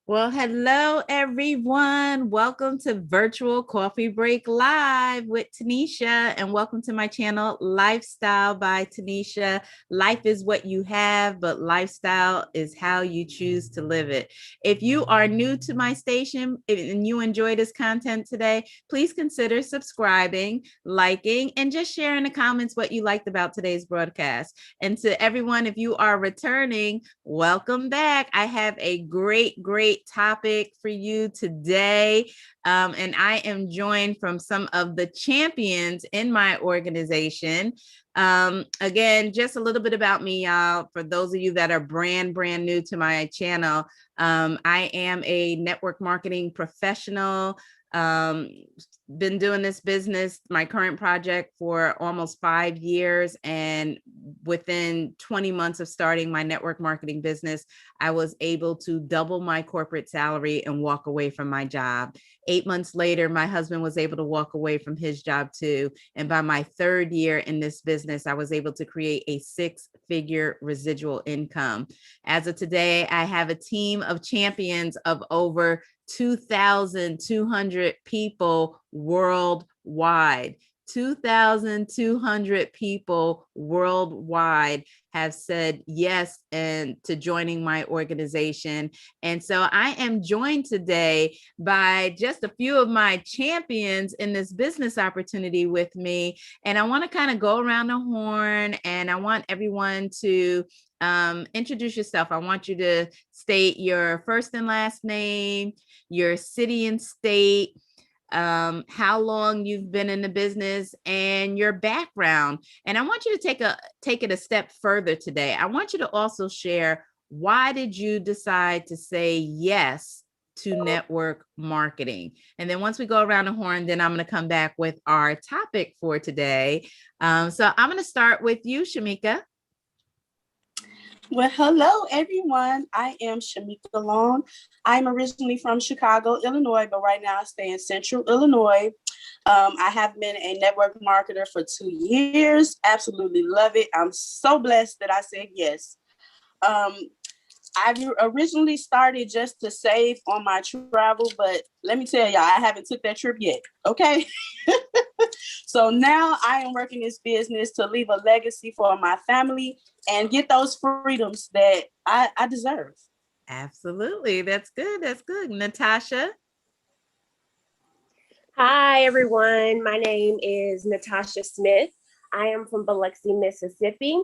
Well, hello, everyone. Welcome to Virtual Coffee Break Live with Tanisha, and welcome to my channel, Lifestyle by Tanisha. Life is what you have, but lifestyle is how you choose to live it. If you are new to my station and you enjoy this content today, please consider subscribing, liking, and just share in the comments what you liked about today's broadcast. And to everyone, if you are returning, welcome back. I have a great topic for you today. And I am joined from some of the champions in my organization. Again, just a little bit about me, y'all. For those of you that are brand new to my channel, I am a network marketing professional. Been doing this business, my current project, for almost 5 years. And within 20 months of starting my network marketing business, I was able to double my corporate salary and walk away from my job. 8 months later, my husband was able to walk away from his job too. And by my 3rd year in this business, I was able to create a 6-figure residual income. As of today, I have a team of champions of over 2,200 people worldwide. 2,200 people worldwide have said yes and to joining my organization. And so I am joined today by just a few of my champions in this business opportunity with me. And I want to kind of go around the horn, and I want everyone to introduce yourself. I want you to state your first and last name, your city and state, how long you've been in the business, and your background. And I want you to take it a step further today. I want you to also share, why did you decide to say yes to network marketing? And then once we go around the horn, then I'm going to come back with our topic for today. So I'm going to start with you, Shamika. Well, hello, everyone. I am Shamika Long. I'm originally from Chicago, Illinois, but right now I stay in Central Illinois. I have been a network marketer for 2 years. Absolutely love it. I'm so blessed that I said yes. I originally started just to save on my travel, but let me tell y'all, I haven't took that trip yet. Okay. So now I am working this business to leave a legacy for my family and get those freedoms that I deserve. Absolutely. That's good. That's good. Natasha. Hi, everyone. My name is Natasha Smith. I am from Biloxi, Mississippi,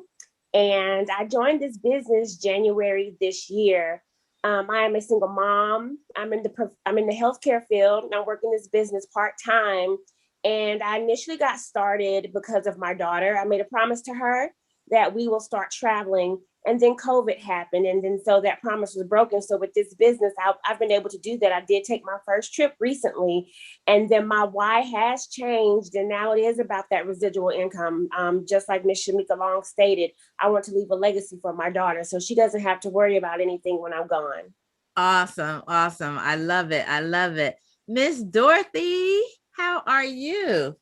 and I joined this business January this year. I am a single mom. I'm in the healthcare field, and I'm working this business part-time. And I initially got started because of my daughter. I made a promise to her that we will start traveling, and then COVID happened. And then so that promise was broken. So with this business, I've been able to do that. I did take my first trip recently, and then my why has changed. And now it is about that residual income. Just like Ms. Shamika Long stated, I want to leave a legacy for my daughter so she doesn't have to worry about anything when I'm gone. Awesome. Awesome. I love it. I love it. Miss Dorothy, how are you?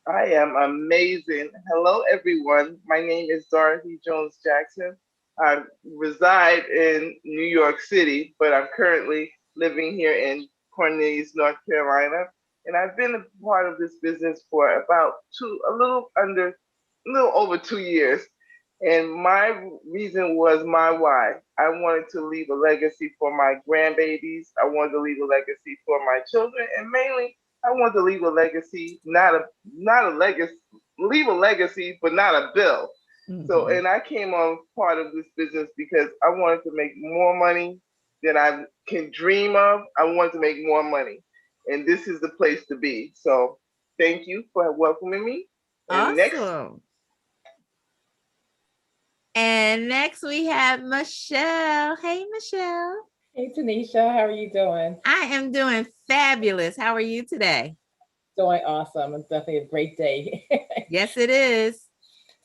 I am amazing. Hello, everyone. My name is Dorothy Jones Jackson. I reside in New York City, but I'm currently living here in Cornelius, North Carolina. And I've been a part of this business for about a little over 2 years. And my reason was my why. I wanted to leave a legacy for my grandbabies. I wanted to leave a legacy for my children, and mainly I wanted to leave a legacy, leave a legacy, but not a bill. Mm-hmm. So, and I came on part of this business because I wanted to make more money than I can dream of. I wanted to make more money, and this is the place to be. So, thank you for welcoming me. Awesome. And next we have Michelle. Hey, Michelle. Hey, Tanisha. How are you doing? I am doing fabulous. How are you today? Doing awesome. It's definitely a great day. Yes, it is.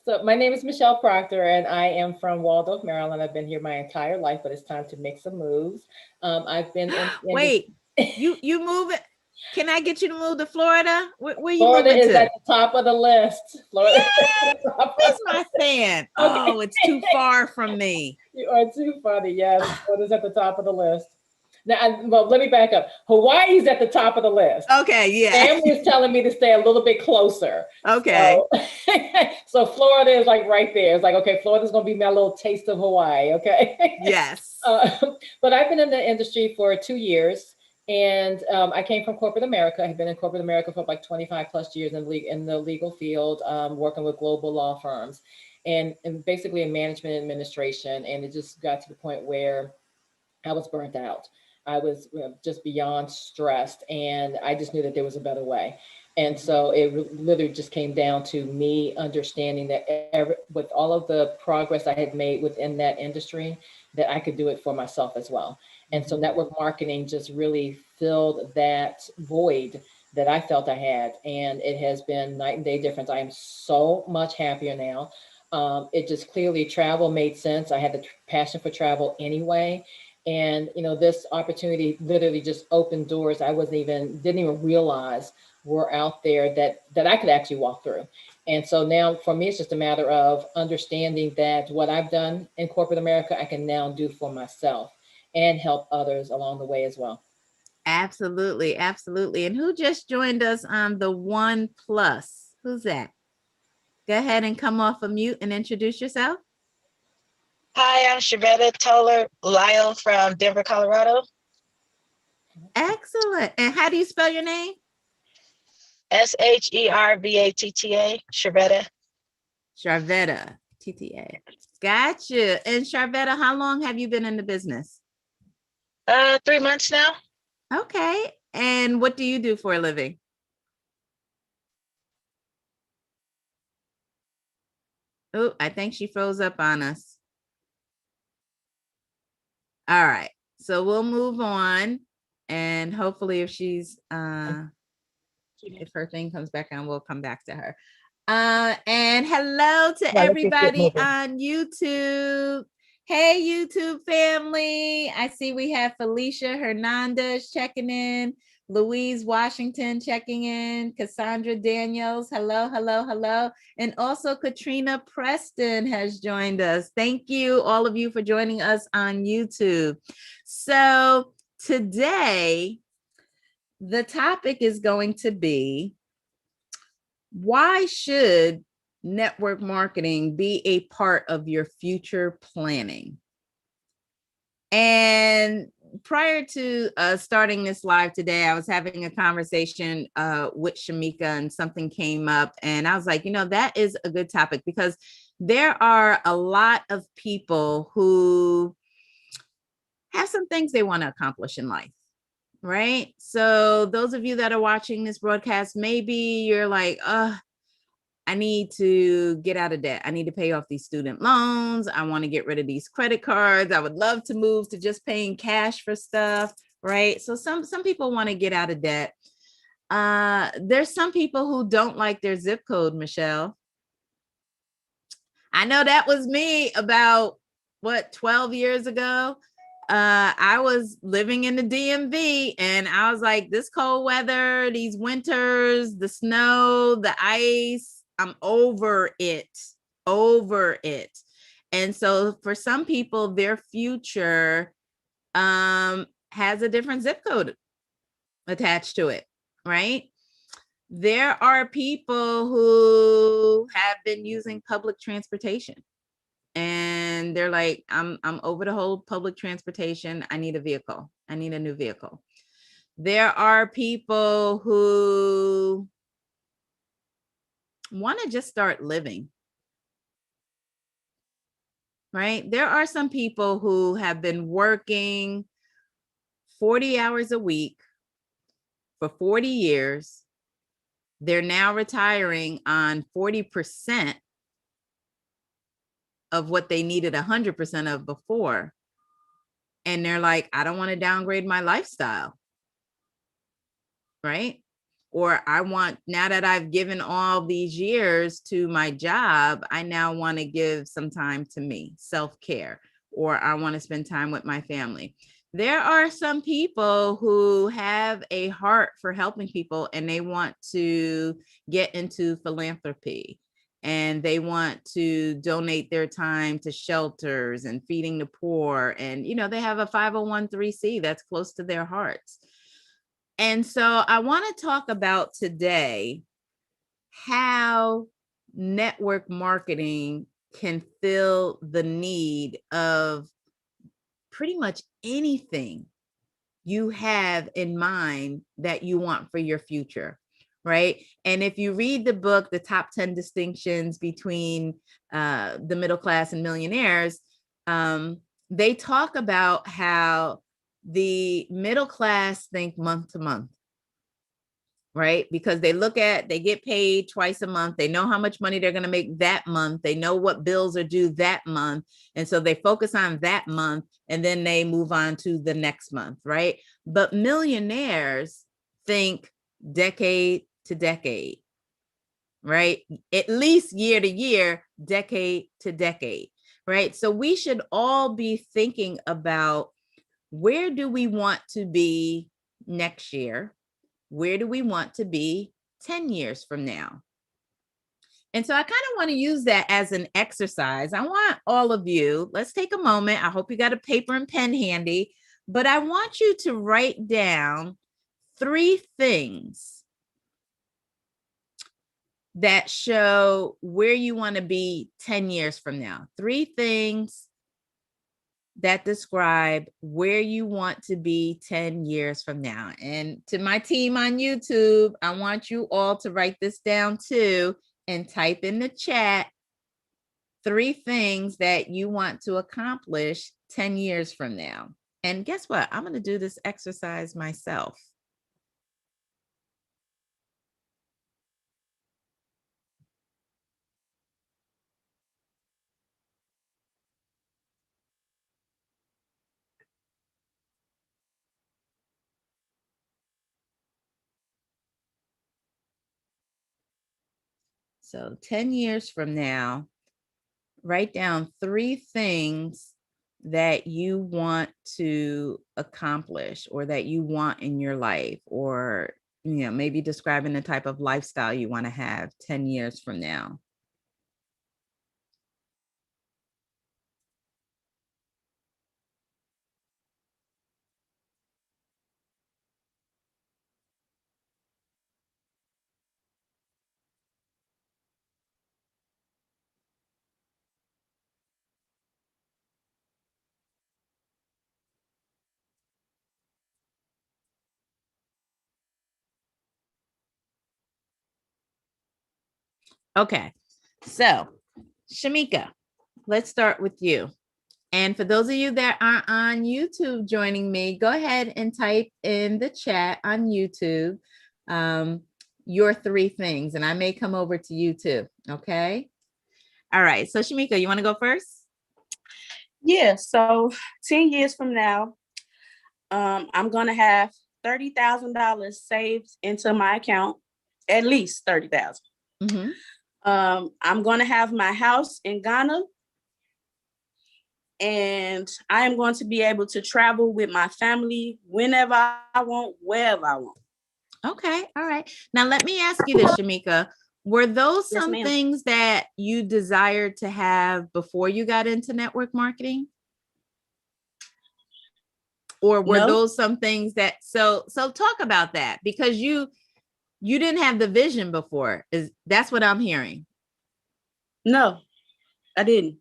So my name is Michelle Proctor, and I am from Waldorf, Maryland. I've been here my entire life, but it's time to make some moves. I've been Wait, you move it. Can I get you to move to Florida? Where you Florida moving is to? At the top of the list. Florida. Yeah! Where's my fan? Okay. Oh, it's too far from me. You are too funny. Yes, Florida's at the top of the list. Now, well, let me back up. Hawaii's at the top of the list. Okay, yeah. Family is telling me to stay a little bit closer. Okay. So Florida is like right there. It's like, okay, Florida's going to be my little taste of Hawaii. Okay. Yes. But I've been in the industry for 2 years, and I came from corporate America. I've been in corporate America for like 25 plus years in the legal field, working with global law firms, and basically in management and administration. And it just got to the point where I was burnt out. I was just beyond stressed, and I just knew that there was a better way. And so it literally just came down to me understanding that with all of the progress I had made within that industry, that I could do it for myself as well. And so network marketing just really filled that void that I felt I had. And it has been night and day difference. I am so much happier now. It just clearly travel made sense. I had the passion for travel anyway. And this opportunity literally just opened doors I didn't even realize were out there that I could actually walk through. And so now for me, it's just a matter of understanding that what I've done in corporate America, I can now do for myself and help others along the way as well. Absolutely, absolutely. And who just joined us on the One Plus? Who's that? Go ahead and come off of mute and introduce yourself. Hi, I'm Shavetta Toller Lyle from Denver, Colorado. Excellent. And how do you spell your name? Shervatta, Shavetta. Sharvetta, TTA. Gotcha. And Sharvetta, how long have you been in the business? 3 months now. Okay. And what do you do for a living? Oh, I think she froze up on us. All right. So we'll move on. And hopefully if she's if her thing comes back on, we'll come back to her. And hello to everybody on YouTube. Hey, YouTube family. I see we have Felicia Hernandez checking in, Louise Washington checking in, Cassandra Daniels. Hello, hello, hello. And also Katrina Preston has joined us. Thank you, all of you, for joining us on YouTube. So today, the topic is going to be, why should network marketing be a part of your future planning? And prior to starting this live today, I was having a conversation with Shamika, and something came up, and I was like, that is a good topic, because there are a lot of people who have some things they want to accomplish in life. Right. So those of you that are watching this broadcast, maybe you're like, I need to get out of debt. I need to pay off these student loans. I want to get rid of these credit cards. I would love to move to just paying cash for stuff. Right. So some people want to get out of debt. There's some people who don't like their zip code, Michelle. I know that was me about 12 years ago. I was living in the DMV, and I was like, this cold weather, these winters, the snow, the ice, I'm over it. And so for some people, their future has a different zip code attached to it, right? There are people who have been using public transportation, and they're like, I'm over the whole public transportation. I need a vehicle. I need a new vehicle. There are people who want to just start living, right? There are some people who have been working 40 hours a week for 40 years. They're now retiring on 40% of what they needed 100% of before. And they're like, I don't want to downgrade my lifestyle. Right? Or I want, now that I've given all these years to my job, I now want to give some time to me, self-care, or I want to spend time with my family. There are some people who have a heart for helping people, and they want to get into philanthropy. and they want to donate their time to shelters and feeding the poor. And, they have a 501(c) that's close to their hearts. And so I want to talk about today how network marketing can fill the need of pretty much anything you have in mind that you want for your future, right? And if you read the book, The Top 10 Distinctions Between the Middle Class and Millionaires, they talk about how the middle class think month to month, right? Because they get paid twice a month. They know how much money they're going to make that month. They know what bills are due that month. And so they focus on that month and then they move on to the next month, right? But millionaires think decade to decade, right? At least year to year, decade to decade, right? So we should all be thinking about, where do we want to be next year? Where do we want to be 10 years from now? And so I kind of want to use that as an exercise. I want all of you, let's take a moment. I hope you got a paper and pen handy, but I want you to write down 3 things that show where you want to be 10 years from now. 3 things that describe where you want to be 10 years from now. And to my team on YouTube, I want you all to write this down too and type in the chat 3 things that you want to accomplish 10 years from now. And guess what? I'm going to do this exercise myself. So 10 years from now, write down 3 things that you want to accomplish or that you want in your life, or, maybe describing the type of lifestyle you want to have 10 years from now. Okay, so Shamika, let's start with you. And for those of you that are on YouTube joining me, go ahead and type in the chat on YouTube your 3 things, and I may come over to you too. Okay. All right. So Shamika, you want to go first? Yeah. So 10 years from now, I'm going to have $30,000 saved into my account, at least 30,000. Mm-hmm. I'm going to have my house in Ghana, and I am going to be able to travel with my family whenever I want, wherever I want. Okay. All right. Now let me ask you this, Shamika. Were those Yes, some ma'am. things that you desired to have before you got into network marketing? Or were No. those some things that, so talk about that, because you didn't have the vision before. That's what I'm hearing. No, I didn't.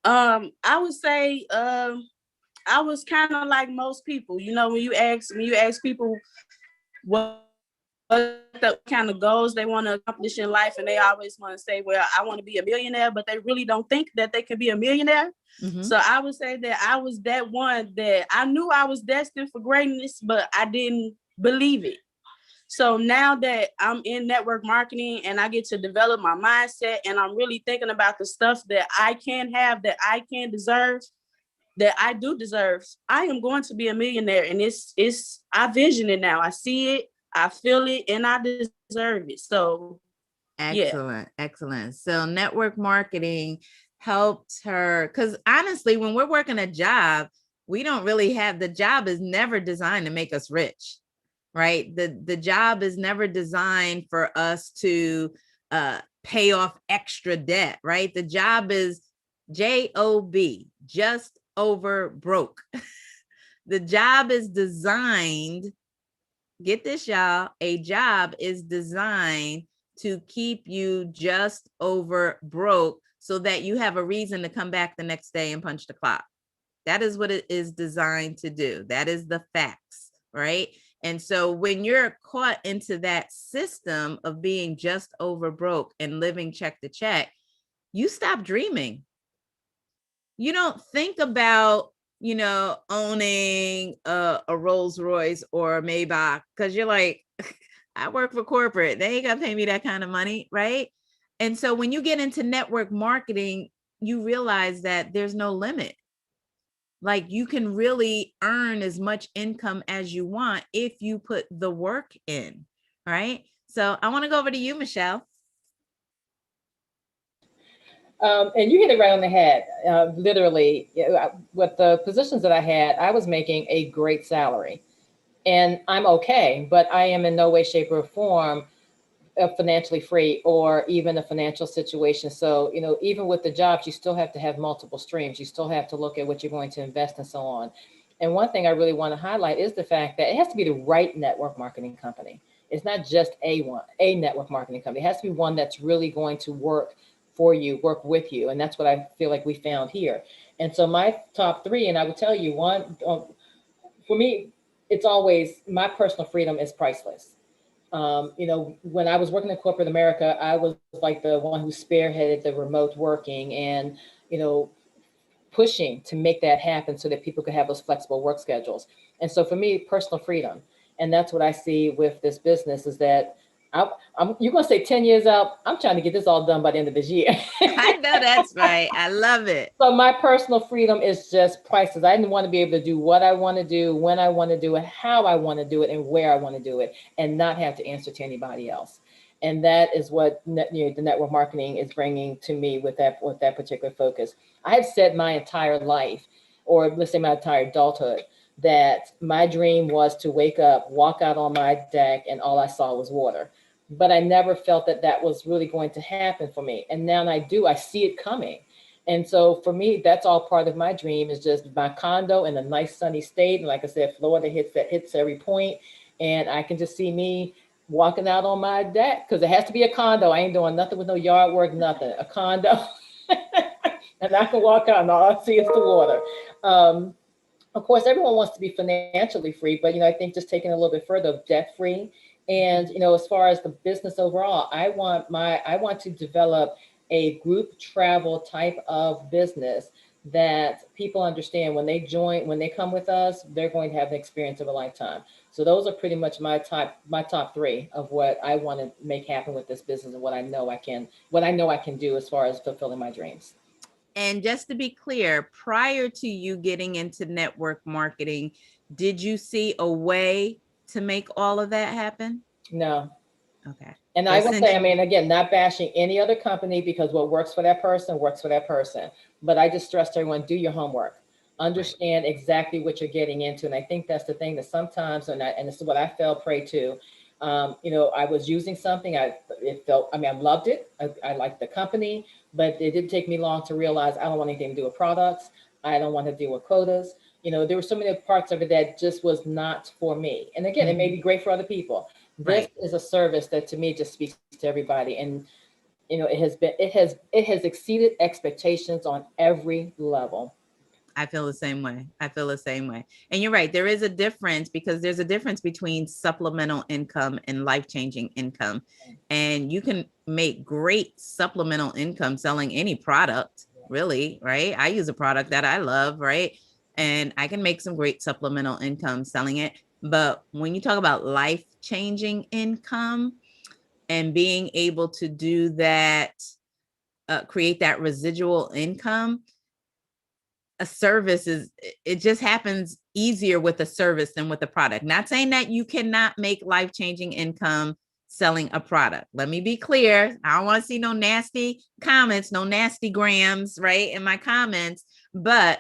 I would say I was kind of like most people. When you ask people what the kind of goals they want to accomplish in life, and they always want to say, well, I want to be a millionaire, but they really don't think that they can be a millionaire. Mm-hmm. So I would say that I was that one that I knew I was destined for greatness, but I didn't believe it. So now that I'm in network marketing and I get to develop my mindset, and I'm really thinking about the stuff that I can have, that I can deserve, that I do deserve, I am going to be a millionaire. And I vision it now. I see it, I feel it, and I deserve it. So excellent. Yeah. Excellent. So network marketing helped her, because honestly, when we're working a job, we don't really have, the job is never designed to make us rich, right? The job is never designed for us to pay off extra debt, right? The job is JOB, just over broke. The job is designed, get this, y'all, a job is designed to keep you just over broke so that you have a reason to come back the next day and punch the clock. That is what it is designed to do. That is the facts, right? And so when you're caught into that system of being just over broke and living check to check, you stop dreaming. You don't think about, owning a Rolls Royce or a Maybach, because you're like, I work for corporate. They ain't gonna pay me that kind of money, right? And so when you get into network marketing, you realize that there's no limit. Like, you can really earn as much income as you want if you put the work in, right? So I want to go over to you, Michelle. And you hit it right on the head. Literally, with the positions that I had, I was making a great salary, and I'm okay, but I am in no way, shape, or form financially free or even a financial situation. So, even with the jobs, you still have to have multiple streams. You still have to look at what you're going to invest and so on. And one thing I really want to highlight is the fact that it has to be the right network marketing company. It's not just a network marketing company. It has to be one that's really going to work for you, work with you. And that's what I feel like we found here. And so my top three, and I would tell you one, for me, it's always, my personal freedom is priceless. When I was working in corporate America, I was like the one who spearheaded the remote working and, pushing to make that happen so that people could have those flexible work schedules. And so for me, personal freedom. And that's what I see with this business is that you're going to say 10 years out, I'm trying to get this all done by the end of this year. I know that's right. I love it. So my personal freedom is just priceless. I didn't want to be able to do what I want to do, when I want to do it, how I want to do it, and where I want to do it, and not have to answer to anybody else. And that is what the network marketing is bringing to me with that particular focus. I have said my entire life, or let's say my entire adulthood, that my dream was to wake up, walk out on my deck, and all I saw was water. But I never felt that that was really going to happen for me. And now I do, I see it coming. And so for me, that's all part of my dream, is just my condo in a nice sunny state. And like I said, Florida hits every point. And I can just see me walking out on my deck, because it has to be a condo. I ain't doing nothing with no yard work, nothing, a condo. And I can walk out and all I see is the water. Of course, everyone wants to be financially free, but, I think just taking a little bit further, debt free. And, as far as the business overall, I want to develop a group travel type of business that people understand when they come with us, they're going to have the experience of a lifetime. So those are pretty much my top three of what I want to make happen with this business and what I know I can do as far as fulfilling my dreams. And just to be clear, prior to you getting into network marketing, did you see a way to make all of that happen? No. Okay. And I will say, again, not bashing any other company, because what works for that person works for that person. But I just stress to everyone, do your homework. Understand exactly what you're getting into. And I think that's the thing that sometimes, and this is what I fell prey to. I was using something, I loved it. I liked the company, but it didn't take me long to realize I don't want anything to do with products. I don't want to deal with quotas. There were so many parts of it that just was not for me. And again, it may be great for other people. This is a service that to me just speaks to everybody. And, it has exceeded expectations on every level. I feel the same way. And you're right. There is a difference, because there's a difference between supplemental income and life-changing income. And you can make great supplemental income selling any product, really, right? I use a product that I love, right? And I can make some great supplemental income selling it. But when you talk about life-changing income and being able to do that, create that residual income, a service it just happens easier with a service than with a product. Not saying that you cannot make life-changing income selling a product. Let me be clear. I don't want to see no nasty comments, no nasty grams, right, in my comments. But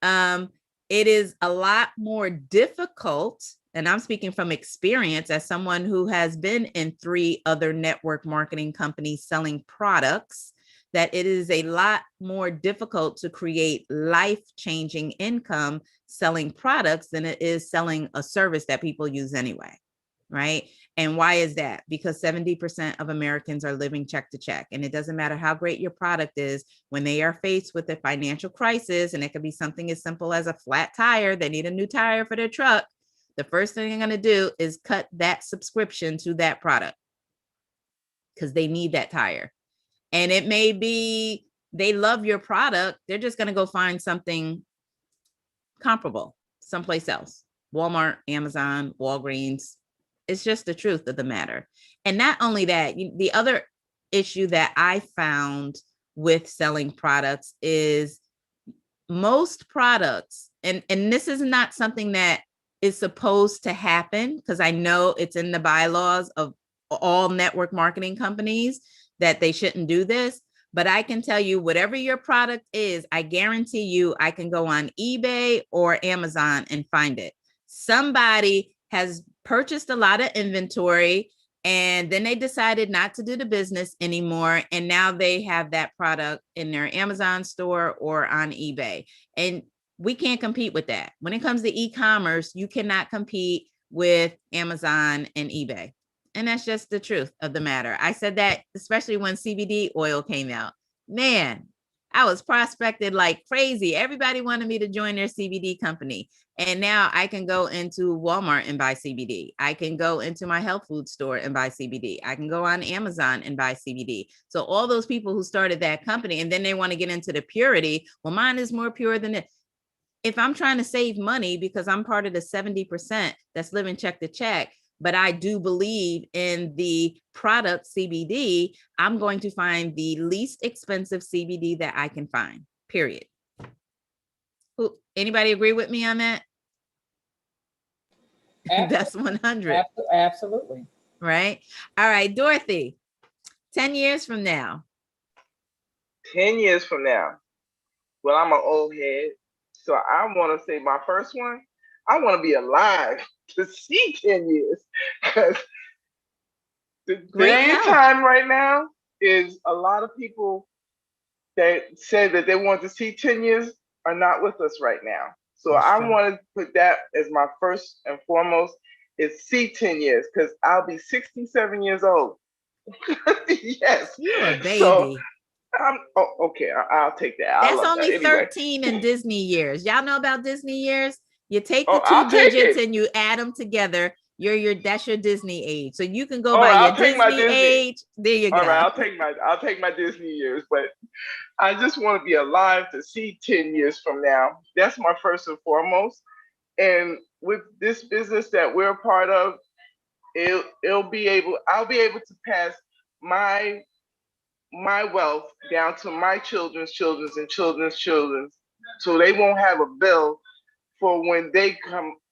it is a lot more difficult and I'm speaking from experience as someone who has been in 3 other network marketing companies selling products, that it is a lot more difficult to create life-changing income selling products than it is selling a service that people use anyway, right? And why is that? Because 70% of Americans are living check to check. And it doesn't matter how great your product is, when they are faced with a financial crisis, and it could be something as simple as a flat tire, they need a new tire for their truck, the first thing they're going to do is cut that subscription to that product because they need that tire. And it may be they love your product, they're just going to go find something comparable someplace else. Walmart, Amazon, Walgreens. It's just the truth of the matter. And not only that, the other issue that I found with selling products is most products, and this is not something that is supposed to happen, because I know it's in the bylaws of all network marketing companies that they shouldn't do this. But I can tell you, whatever your product is, I guarantee you I can go on eBay or Amazon and find it. Somebody has purchased a lot of inventory and then they decided not to do the business anymore. And now they have that product in their Amazon store or on eBay. And we can't compete with that. When it comes to e-commerce, you cannot compete with Amazon and eBay. And that's just the truth of the matter. I said that, especially when CBD oil came out. Man, I was prospected like crazy. Everybody wanted me to join their CBD company. And now I can go into Walmart and buy CBD. I can go into my health food store and buy CBD. I can go on Amazon and buy CBD. So all those people who started that company and then they want to get into the purity, well, mine is more pure than it. If I'm trying to save money because I'm part of the 70% that's living check to check, but I do believe in the product CBD, I'm going to find the least expensive CBD that I can find, period. Anybody agree with me on that? Absolutely. That's 100. Absolutely. Right? All right, Dorothy, 10 years from now. 10 years from now. Well, I'm an old head, so I want to say my first one, I want to be alive to see 10 years, because the time right now is a lot of people that say that they want to see 10 years are not with us right now. So that's I want to put that as my first and foremost, is see 10 years, because I'll be 67 years old. Yes. You're a baby. So, okay, I'll take that. That's only that. Anyway. 13 in Disney years. Y'all know about Disney years? You take the 2 digits and you add them together. That's your Disney age. So you can go by your Disney age. There you go. All right, I'll take my Disney years, but I just want to be alive to see 10 years from now. That's my first and foremost. And with this business that we're a part of, I'll be able to pass my wealth down to my children's children's and children's children's, so they won't have a bill for when they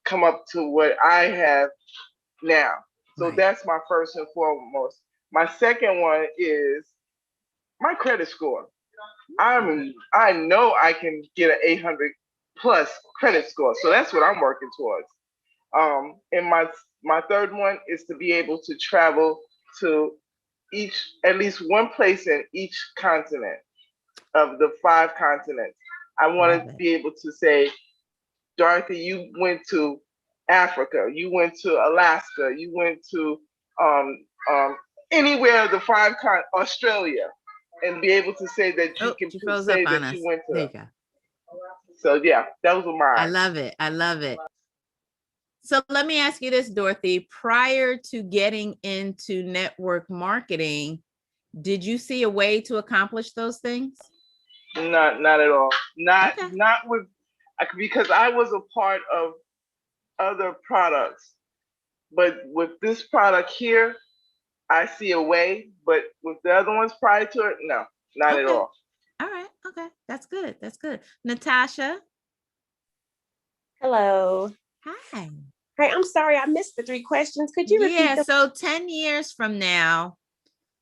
come up to what I have now. So right. That's my first and foremost. My second one is my credit score. I know I can get an 800 plus credit score, so that's what I'm working towards. And my third one is to be able to travel to at least one place in each continent of the 5 continents. I want to be able to say, Dorothy, you went to Africa, you went to Alaska, you went to anywhere of the 5 continents, Australia, and be able to say that you can say that you went to. There you go. So yeah, those were mine. I love it. I love it. So let me ask you this, Dorothy. Prior to getting into network marketing, did you see a way to accomplish those things? Not at all. Not with, because I was a part of other products, but with this product here, I see a way. But with the other ones prior to it, no, not at all. All right. Okay, that's good. That's good. Natasha. Hello. Hi. Hey, I'm sorry, I missed the 3 questions. Could you repeat them? So 10 years from now,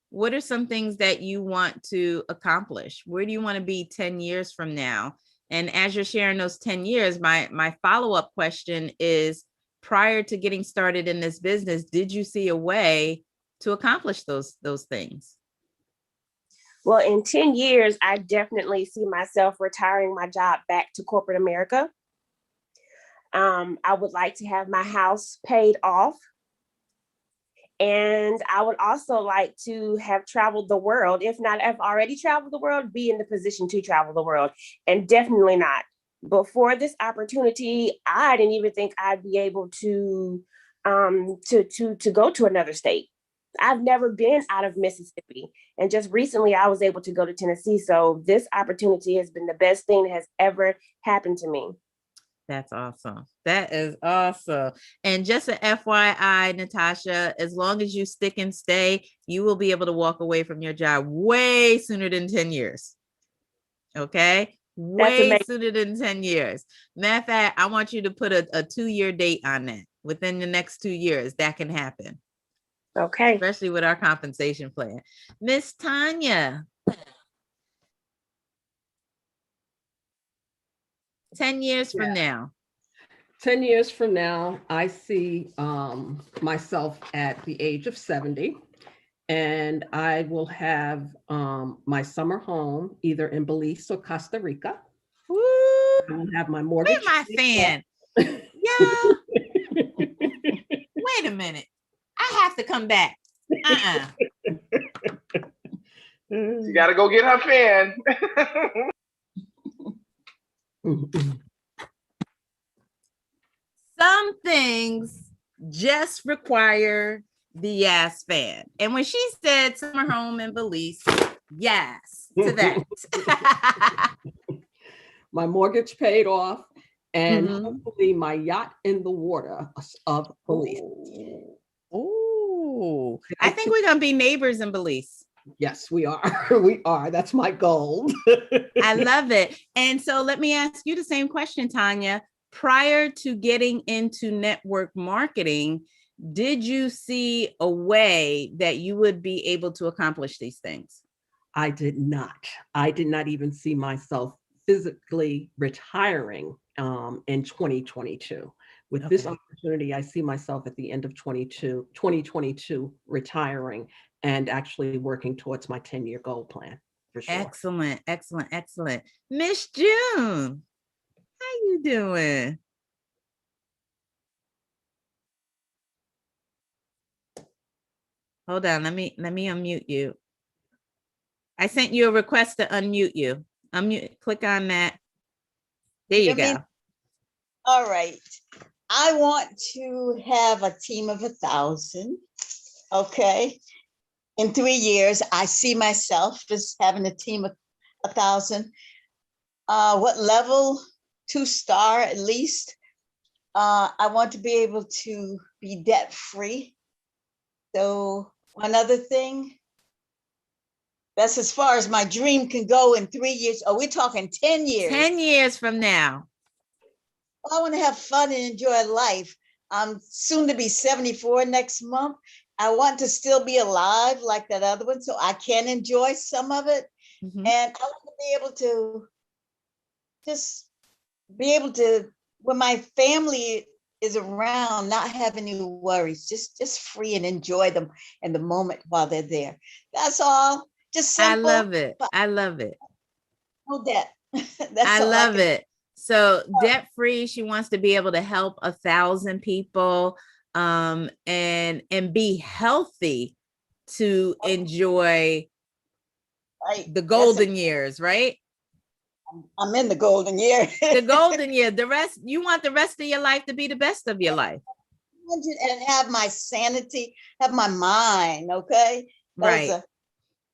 what are some things that you want to accomplish? Where do you want to be 10 years from now? And as you're sharing those 10 years, my follow-up question is, prior to getting started in this business, did you see a way to accomplish those things? Well, in 10 years, I definitely see myself retiring my job back to corporate America. I would like to have my house paid off. And I would also like to have traveled the world. If not, I've already traveled the world, be in the position to travel the world. And definitely not. Before this opportunity, I didn't even think I'd be able to go to another state. I've never been out of Mississippi. And just recently I was able to go to Tennessee. So this opportunity has been the best thing that has ever happened to me. That's awesome. That is awesome. And just an FYI, Natasha, as long as you stick and stay, you will be able to walk away from your job way sooner than 10 years. Okay? Way sooner than 10 years. Matter of fact, I want you to put a 2-year date on that. Within the next 2 years, that can happen. Okay. Especially with our compensation plan. Miss Tanya. 10 years from now. 10 years from now, I see myself at the age of 70, and I will have my summer home either in Belize or Costa Rica. Woo! I will have my mortgage. Where's my fan? Yeah. Wait a minute. I have to come back. You got to go get her fan. Some things just require the yes fan. And when she said summer home in Belize, yes to that. My mortgage paid off, and hopefully my yacht in the water of Belize. Oh, I think we're going to be neighbors in Belize. Yes, we are. We are. That's my goal. I love it. And so let me ask you the same question, Tanya. Prior to getting into network marketing, did you see a way that you would be able to accomplish these things? I did not. I did not even see myself physically retiring in 2022. With this opportunity, I see myself at the end of 2022 retiring and actually working towards my 10-year goal plan, for sure. Excellent, excellent, excellent. Miss June, how you doing? Hold on, let me unmute you. I sent you a request to unmute you. Click on that. There you go. All right. I want to have a team of 1,000. Okay. In 3 years, I see myself as having a team of 1,000. What level? 2-star at least. I want to be able to be debt free. So one other thing, that's as far as my dream can go in 3 years. Oh, we're talking 10 years. 10 years from now. I want to have fun and enjoy life. I'm soon to be 74 next month. I want to still be alive like that other one, so I can enjoy some of it. And I want to be able to just be able to, when my family is around, not have any worries, just free and enjoy them in the moment while they're there. That's all. Just simple. I love it. I love it. No debt. I love it. So debt free, she wants to be able to help 1,000 people and be healthy to enjoy the golden years, right? I'm in the golden year. The golden year. The rest, you want the rest of your life to be the best of your life. And have my sanity, have my mind, okay? Right.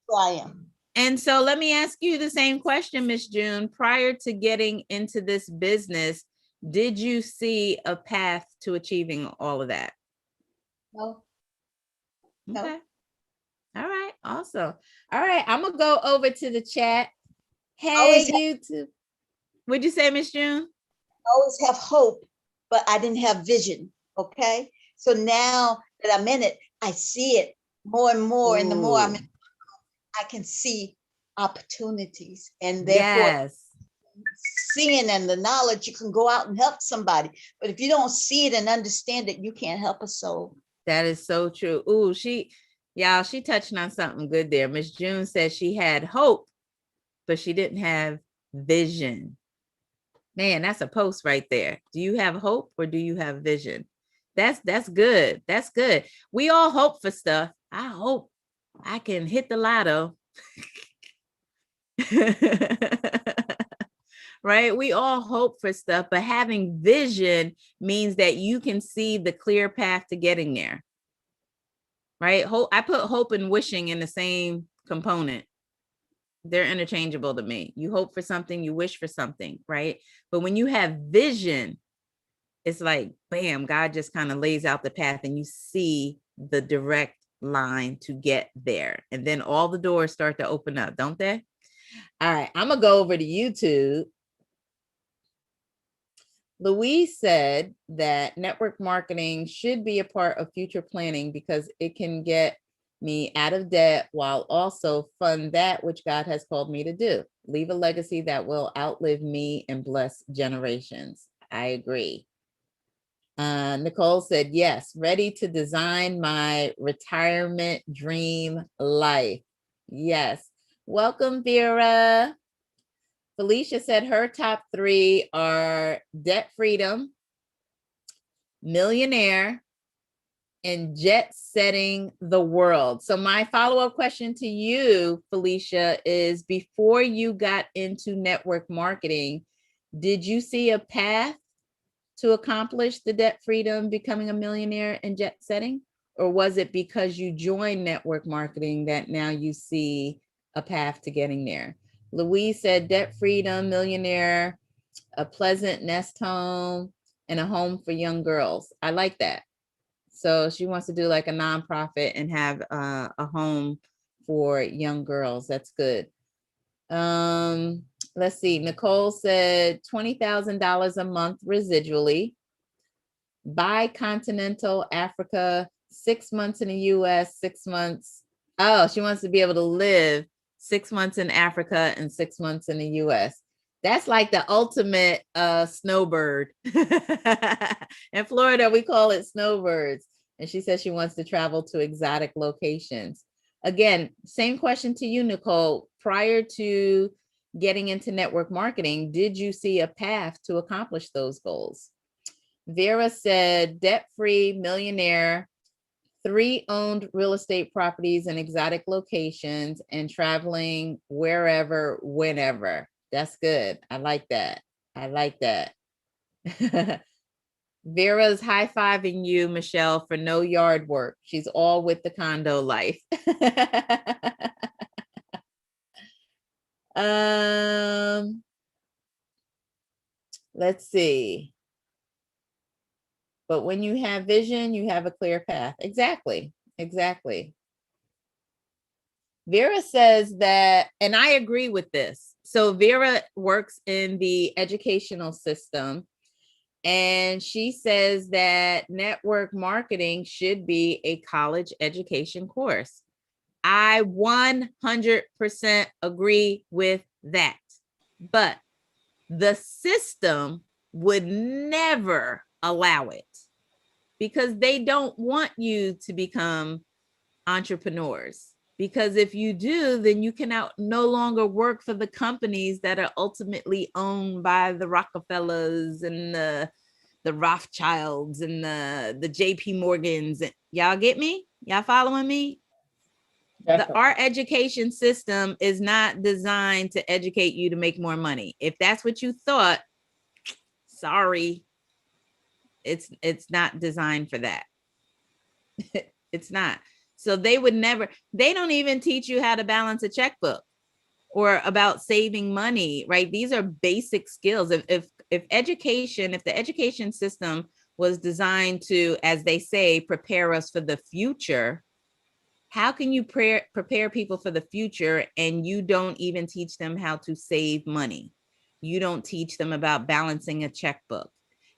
Who I am. And so let me ask you the same question, Miss June. Prior to getting into this business, did you see a path to achieving all of that? No. Okay. All right. Awesome. All right. I'm going to go over to the chat. Hey, YouTube. What'd you say, Miss June? I always have hope, but I didn't have vision. Okay. So now that I'm in it, I see it more and more. And the more I'm in it, I can see opportunities, and therefore seeing and the knowledge, you can go out and help somebody. But if you don't see it and understand it, you can't help a soul. That is so true. Ooh, y'all, she touched on something good there. Miss June said she had hope, but she didn't have vision. Man, that's a post right there. Do you have hope or do you have vision? That's good. That's good. We all hope for stuff. I hope I can hit the lotto. Right? We all hope for stuff, but having vision means that you can see the clear path to getting there. Right? Hope, I put hope and wishing in the same component. They're interchangeable to me. You hope for something, you wish for something, right? But when you have vision, it's like, bam, God just kind of lays out the path and you see the direct line to get there. And then all the doors start to open up, don't they? All right, I'm gonna go over to YouTube. Louise said that network marketing should be a part of future planning because it can get me out of debt while also fund that which God has called me to do. Leave a legacy that will outlive me and bless generations. I agree. Nicole said, yes, ready to design my retirement dream life. Yes. Welcome, Vera. Felicia said her top 3 are debt freedom, millionaire, and jet setting the world. So my follow-up question to you, Felicia, is before you got into network marketing, did you see a path to accomplish the debt freedom, becoming a millionaire, and jet setting? Or was it because you joined network marketing that now you see a path to getting there? Louise said debt freedom, millionaire, a pleasant nest home, and a home for young girls. I like that. So she wants to do like a nonprofit and have a home for young girls. That's good. Let's see. Nicole said $20,000 a month residually. Bicontinental Africa, 6 months in the US, 6 months. Oh, she wants to be able to live 6 months in Africa and 6 months in the US. That's like the ultimate snowbird. In Florida, we call it snowbirds. And she says she wants to travel to exotic locations. Again, same question to you, Nicole. Prior to getting into network marketing, did you see a path to accomplish those goals? Vera said debt-free, millionaire, 3 owned real estate properties in exotic locations, and traveling wherever, whenever. That's good. I like that. I like that. Vera's high-fiving you, Michelle, for no yard work. She's all with the condo life. Let's see. But when you have vision, you have a clear path. Exactly. Exactly. Vera says that, and I agree with this. So Vera works in the educational system, and she says that network marketing should be a college education course. I 100% agree with that. But the system would never allow it because they don't want you to become entrepreneurs. Because if you do, then you can no longer work for the companies that are ultimately owned by the Rockefellers and the Rothschilds and the JP Morgans. Y'all get me? Y'all following me? Our education system is not designed to educate you to make more money. If that's what you thought, sorry, it's not designed for that. It's not. So they would never, they don't even teach you how to balance a checkbook or about saving money, right? These are basic skills. If the education system was designed to, as they say, prepare us for the future, how can you prepare people for the future and you don't even teach them how to save money? You don't teach them about balancing a checkbook.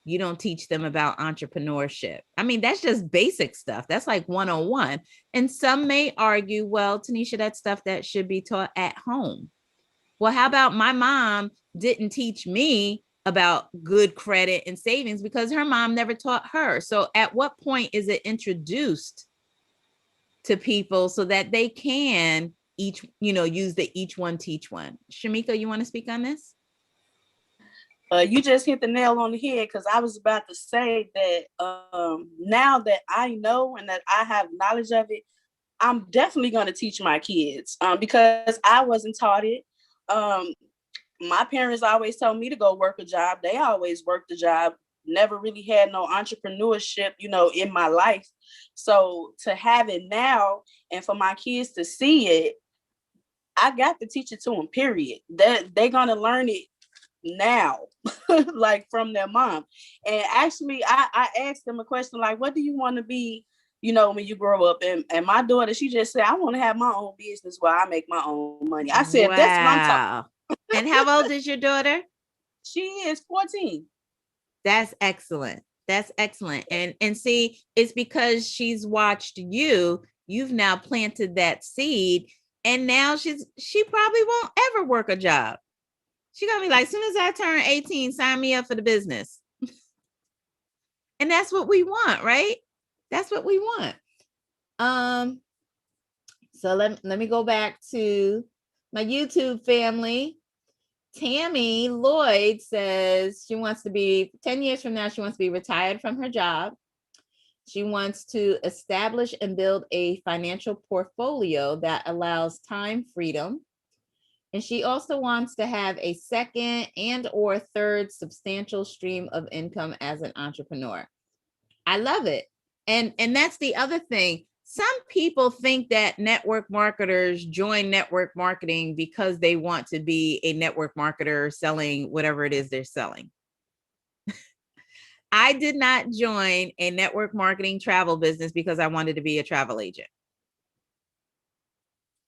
You don't teach them about entrepreneurship. I mean, that's just basic stuff. That's like 101. And some may argue, well, Tanisha, that's stuff that should be taught at home. Well, how about my mom didn't teach me about good credit and savings because her mom never taught her. So at what point is it introduced to people so that they can each, use the each one teach one? Shamika, you want to speak on this? You just hit the nail on the head, because I was about to say that now that I know and that I have knowledge of it, I'm definitely going to teach my kids because I wasn't taught it. My parents always told me to go work a job. They always worked a job, never really had no entrepreneurship, in my life. So to have it now and for my kids to see it, I got to teach it to them, period. They're going to learn it now, like from their mom. And actually, I asked them a question like, what do you want to be, when you grow up? And my daughter, she just said, I want to have my own business where I make my own money. I said, that's what I'm talking. And how old is your daughter? She is 14. That's excellent. That's excellent. And see, it's because she's watched you've now planted that seed, and now she probably won't ever work a job. She's gonna be like, as soon as I turn 18, sign me up for the business. And that's what we want, right? That's what we want. So let me go back to my YouTube family. Tammy Lloyd says she wants to be 10 years from now, she wants to be retired from her job. She wants to establish and build a financial portfolio that allows time freedom. And she also wants to have a second and or third substantial stream of income as an entrepreneur. I love it. And that's the other thing. Some people think that network marketers join network marketing because they want to be a network marketer selling whatever it is they're selling. I did not join a network marketing travel business because I wanted to be a travel agent.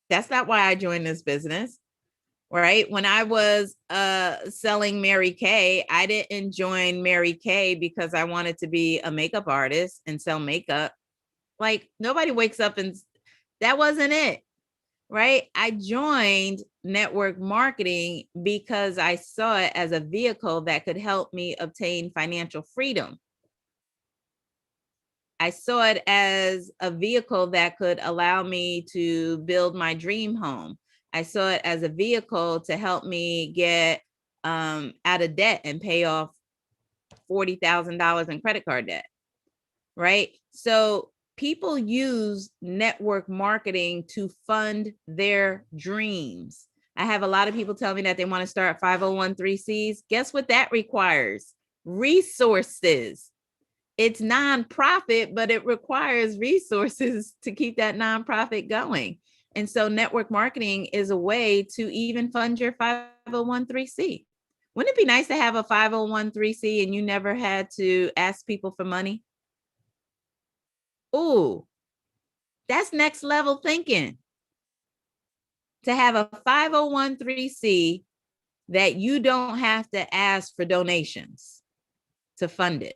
That's not why I joined this business, right? When I was selling Mary Kay, I didn't join Mary Kay because I wanted to be a makeup artist and sell makeup. Like, nobody wakes up and that wasn't it, right? I joined network marketing because I saw it as a vehicle that could help me obtain financial freedom. I saw it as a vehicle that could allow me to build my dream home. I saw it as a vehicle to help me get out of debt and pay off $40,000 in credit card debt, right? So people use network marketing to fund their dreams. I have a lot of people tell me that they want to start 501(c)(3)s. Guess what that requires? Resources. It's nonprofit, but it requires resources to keep that nonprofit going. And so network marketing is a way to even fund your 501(c)(3). Wouldn't it be nice to have a 501(c) and you never had to ask people for money? Ooh, that's next level thinking. To have a 501(c) that you don't have to ask for donations to fund it.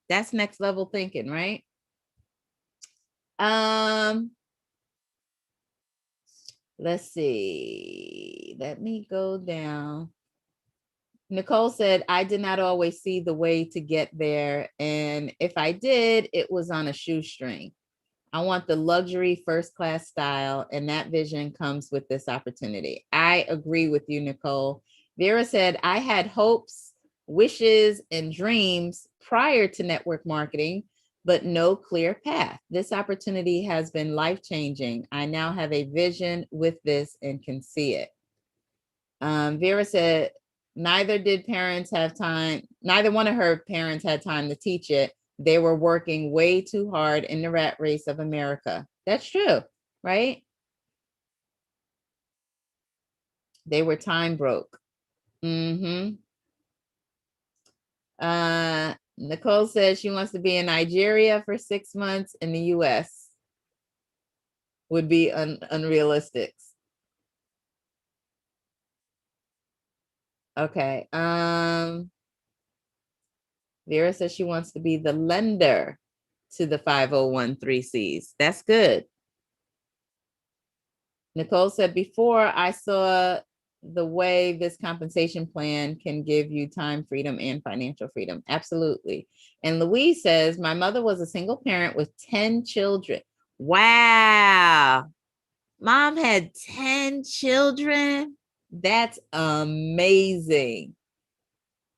That's next level thinking, right? Let's see. Let me go down. Nicole said, I did not always see the way to get there. And if I did, it was on a shoestring. I want the luxury first class style, and that vision comes with this opportunity. I agree with you, Nicole. Vera said, I had hopes, wishes, and dreams prior to network marketing, but no clear path. This opportunity has been life-changing. I now have a vision with this and can see it. Vera said, neither one of her parents had time to teach it. They were working way too hard in the rat race of America. That's true, right? They were time broke. Nicole says she wants to be in Nigeria for 6 months. In the US would be unrealistic. Okay. Vera says she wants to be the lender to the 501(c)(3)s. That's good. Nicole said, before I saw the way this compensation plan can give you time freedom and financial freedom. Absolutely. And Louise says, my mother was a single parent with 10 children. Wow. Mom had 10 children. That's amazing.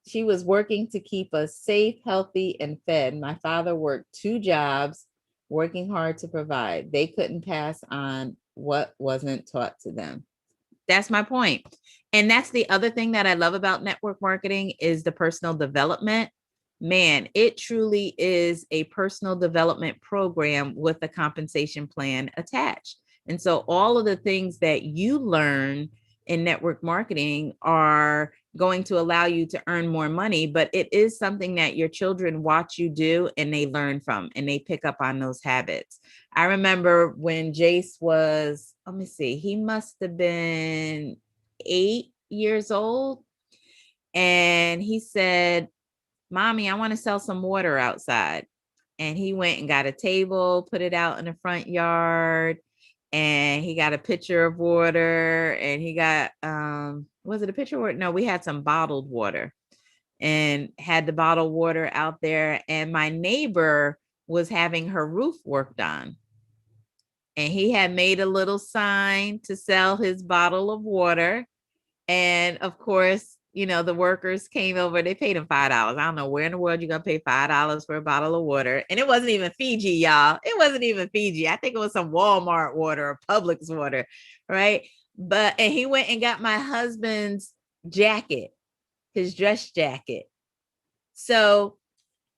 She was working to keep us safe, healthy, and fed. My father worked 2 jobs, working hard to provide. They couldn't pass on what wasn't taught to them. That's my point. And that's the other thing that I love about network marketing is the personal development. Man, it truly is a personal development program with a compensation plan attached. And so all of the things that you learn in network marketing are going to allow you to earn more money, but it is something that your children watch you do and they learn from and they pick up on those habits. I remember when Jace was, let me see, he must have been 8 years old. And he said, Mommy, I want to sell some water outside. And he went and got a table, put it out in the front yard, and he got a pitcher of water, and he got, was it a pitcher of water? No, we had some bottled water and had the bottled water out there. And my neighbor was having her roof worked on. And he had made a little sign to sell his bottle of water. And of course, you know, the workers came over, they paid him $5. I don't know where in the world you're going to pay $5 for a bottle of water. And it wasn't even Fiji, y'all. It wasn't even Fiji. I think it was some Walmart water or Publix water, right? And he went and got my husband's jacket, his dress jacket. So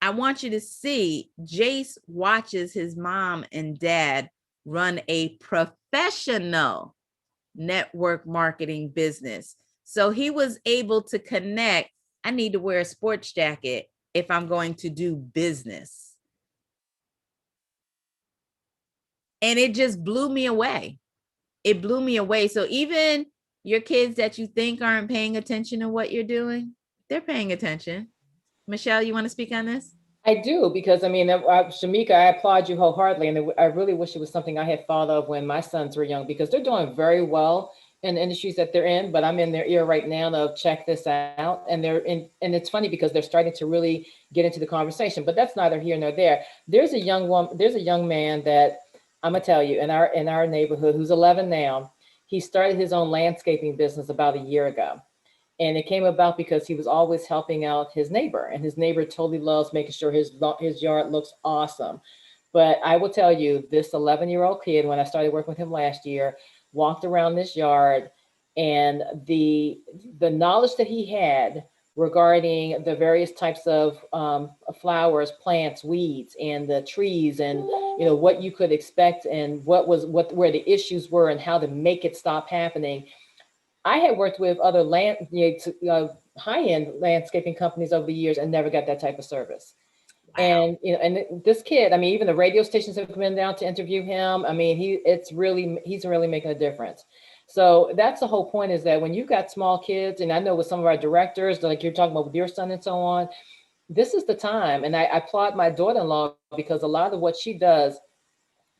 I want you to see, Jace watches his mom and dad run a professional network marketing business. So he was able to connect. I need to wear a sports jacket if I'm going to do business. And it just blew me away. It blew me away. So even your kids that you think aren't paying attention to what you're doing, they're paying attention. Michelle, you want to speak on this? I do, because I mean, Shamika, I applaud you wholeheartedly. And I really wish it was something I had thought of when my sons were young, because they're doing very well in the industries that they're in, but I'm in their ear right now to check this out. And and it's funny because they're starting to really get into the conversation, but that's neither here nor there. There's a young man that I'm gonna tell you in our neighborhood who's 11 now. He started his own landscaping business about a year ago. And it came about because he was always helping out his neighbor, and his neighbor totally loves making sure his yard looks awesome. But I will tell you, this 11-year-old kid, when I started working with him last year, walked around this yard, and the knowledge that he had regarding the various types of flowers, plants, weeds, and the trees, and what you could expect, and where the issues were, and how to make it stop happening. I had worked with other high-end landscaping companies over the years and never got that type of service. Wow. And and this kid, I mean, even the radio stations have come down to interview him. I mean, he's really making a difference. So that's the whole point, is that when you've got small kids, and I know with some of our directors, like you're talking about with your son and so on, this is the time. And I applaud my daughter-in-law, because a lot of what she does,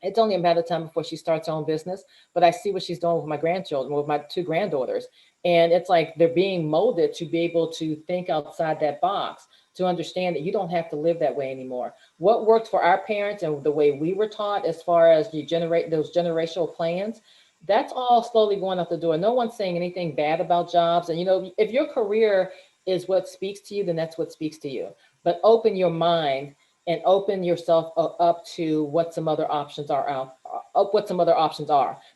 it's only a matter of time before she starts her own business. But I see what she's doing with my grandchildren, with my 2 granddaughters. And it's like they're being molded to be able to think outside that box, to understand that you don't have to live that way anymore. What worked for our parents and the way we were taught, as far as you generate those generational plans, that's all slowly going out the door. No one's saying anything bad about jobs. And, if your career is what speaks to you, then that's what speaks to you. But open your mind and open yourself up to what some other options are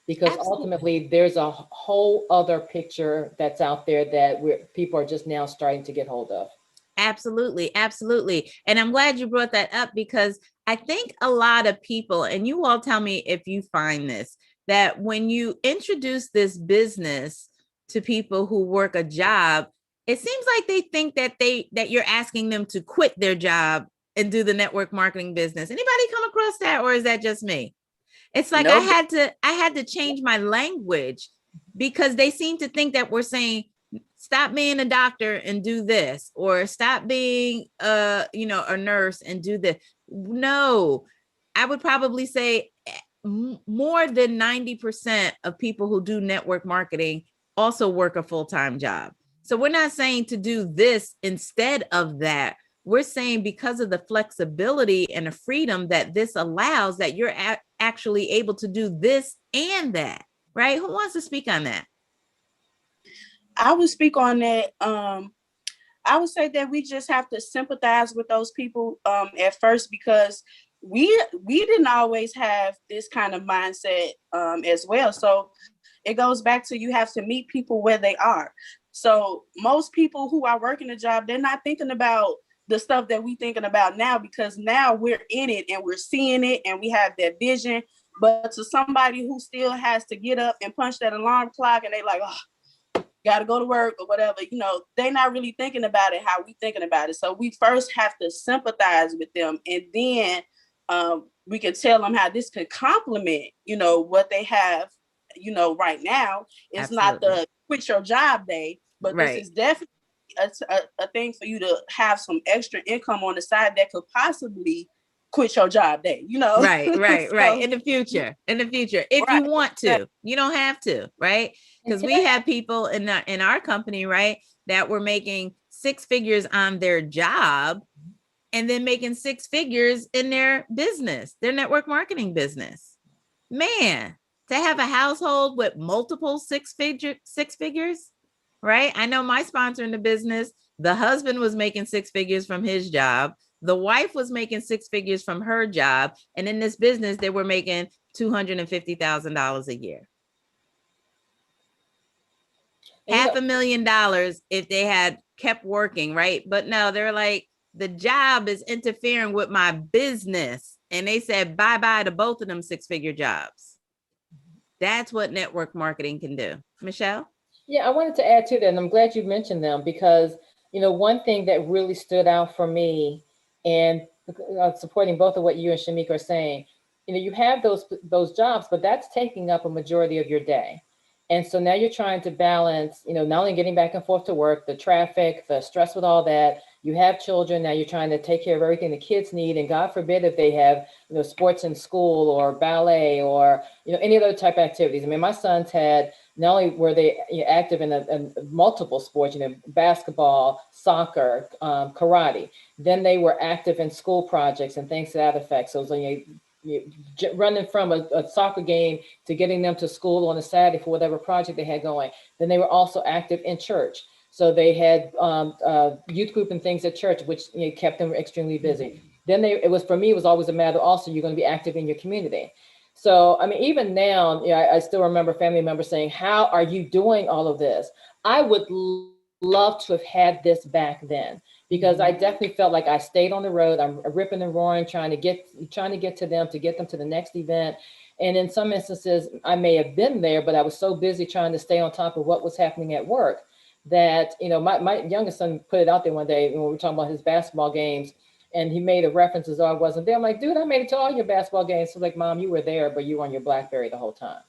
because Absolutely. Ultimately there's a whole other picture that's out there that people are just now starting to get hold of. Absolutely. Absolutely. And I'm glad you brought that up, because I think a lot of people, and you all tell me if you find this, that when you introduce this business to people who work a job, it seems like they think that you're asking them to quit their job and do the network marketing business. Anybody come across that, or is that just me? It's like, nope. I had to change my language, because they seem to think that we're saying, stop being a doctor and do this, or stop being a nurse and do this. No, I would probably say more than 90% of people who do network marketing also work a full-time job. So we're not saying to do this instead of that. We're saying because of the flexibility and the freedom that this allows, that you're actually able to do this and that, right? Who wants to speak on that? I would speak on that. I would say that we just have to sympathize with those people at first, because we didn't always have this kind of mindset as well. So it goes back to, you have to meet people where they are. So most people who are working a job, they're not thinking about the stuff that we thinking about now, because now we're in it and we're seeing it and we have that vision. But to somebody who still has to get up and punch that alarm clock and they like, oh, got to go to work or whatever, they're not really thinking about it how we thinking about it. So we first have to sympathize with them, and then we can tell them how this could complement, what they have, right now. It's not the quit your job day, but this is definitely a thing for you to have some extra income on the side that could possibly quit your job day, Right. So, In the future, if you want to, you don't have to, right? Because we have people in our company, right, that were making 6 figures on their job and then making 6 figures in their business, their network marketing business. Man, to have a household with multiple six figures, right? I know my sponsor in the business, the husband was making 6 figures from his job. The wife was making 6 figures from her job. And in this business, they were making $250,000 a year. $500,000 if they had kept working, right? But no, they're like, the job is interfering with my business. And they said bye-bye to both of them 6-figure jobs. That's what network marketing can do. Michelle? Yeah, I wanted to add to that, and I'm glad you mentioned them, because, one thing that really stood out for me, and supporting both of what you and Shamika are saying, you have those jobs, but that's taking up a majority of your day. And so now you're trying to balance, not only getting back and forth to work, the traffic, the stress with all that. You have children, now you're trying to take care of everything the kids need. And God forbid if they have, sports in school or ballet or, any other type of activities. I mean, my sons had, not only were they active in multiple sports, basketball, soccer, karate, then they were active in school projects and things to that effect. So it was running from a soccer game to getting them to school on a Saturday for whatever project they had going. Then they were also active in church. So they had youth group and things at church, which kept them extremely busy. Then it was always a matter also, you're going to be active in your community. So, I mean, even now, I still remember family members saying, how are you doing all of this? I would love to have had this back then, because I definitely felt like I stayed on the road. I'm ripping and roaring, trying to get to them, to get them to the next event. And in some instances, I may have been there, but I was so busy trying to stay on top of what was happening at work that, my youngest son put it out there one day when we were talking about his basketball games, and he made a reference as though I wasn't there. I'm like, dude, I made it to all your basketball games. So like, Mom, you were there, but you were on your BlackBerry the whole time.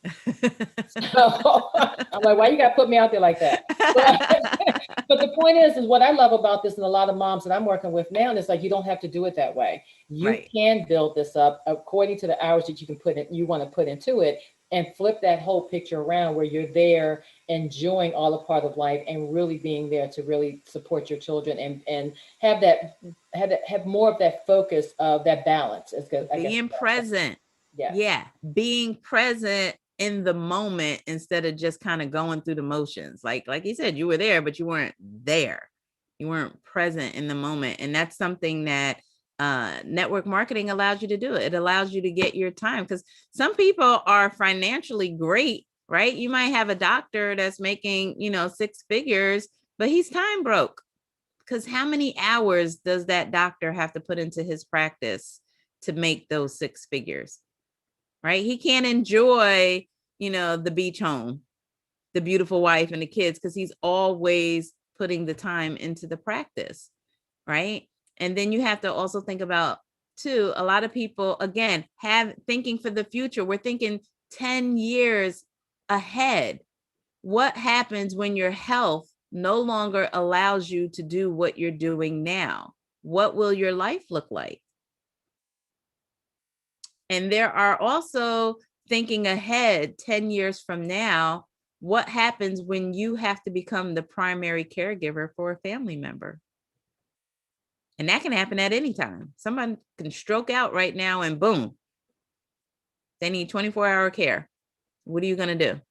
So I'm like, why you got to put me out there like that? But the point is what I love about this, and a lot of moms that I'm working with now, is like, you don't have to do it that way. You can build this up according to the hours that you want to put into it, and flip that whole picture around where you're there enjoying all the part of life and really being there to really support your children and have more of that focus of that balance. Being present. Yeah. Being present in the moment instead of just kind of going through the motions. Like you said, you were there, but you weren't there. You weren't present in the moment. And that's something that network marketing allows you to do. It allows you to get your time, because some people are financially great, right? You might have a doctor that's making, 6 figures, but he's time broke, because how many hours does that doctor have to put into his practice to make those 6 figures, right? He can't enjoy, the beach home, the beautiful wife and the kids, because he's always putting the time into the practice, right? And then you have to also think about, too, a lot of people, again, thinking for the future. We're thinking 10 years ahead. What happens when your health no longer allows you to do what you're doing now? What will your life look like? And there are also thinking ahead 10 years from now, what happens when you have to become the primary caregiver for a family member? And that can happen at any time. Someone can stroke out right now and boom, they need 24-hour care. What are you going to do?